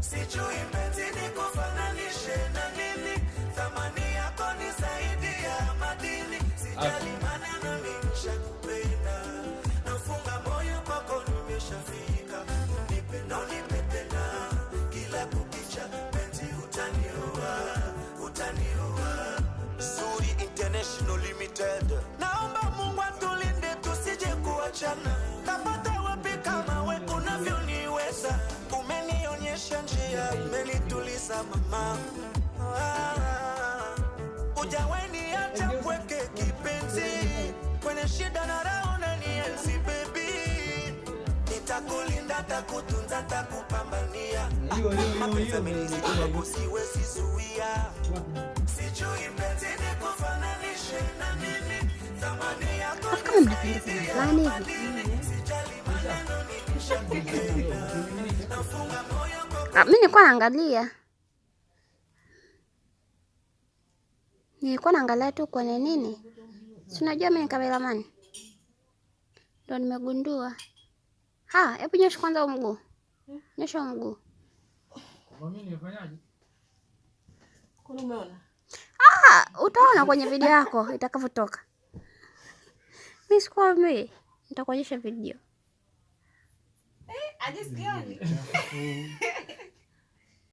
Sijui mpenzi nikufananishe na nini, thamani yako ni zaidi ya madini. Sijali maneno nimeshakupenda, nafunga moyo kwako nimeshafika. Unipe na unipe tena, kila kukicha mpenzi utaniua, utaniua. Zuri International Limited, naomba Mungu atulinde tusije kuachana. Tapata wapi kama wewe unavyoniweza? Umenionyesha njia, umenituliza mama. Ujaweni acha kweke kipenzi, kwenye shida na raha unanienzi baby. Nitakulinda, takutunza, takupambania. Mapenzi yamenizidi siwezi zuia. Sijui mpenzi nikufananishe na nini, thamani yako kama mnapendeza fulani hivi. Mimi nilikuwa naangalia tu kwenye nini, si unajua mimi ni cameraman, ndio nimegundua. Hebu nyosha kwanza mguu, nyosha mguu. Mimi nifanyaje? Kuna umeona? Utaona kwenye video yako itakavyotoka. Mimi sikwambii, nitakuonyesha video. Ajisikiani?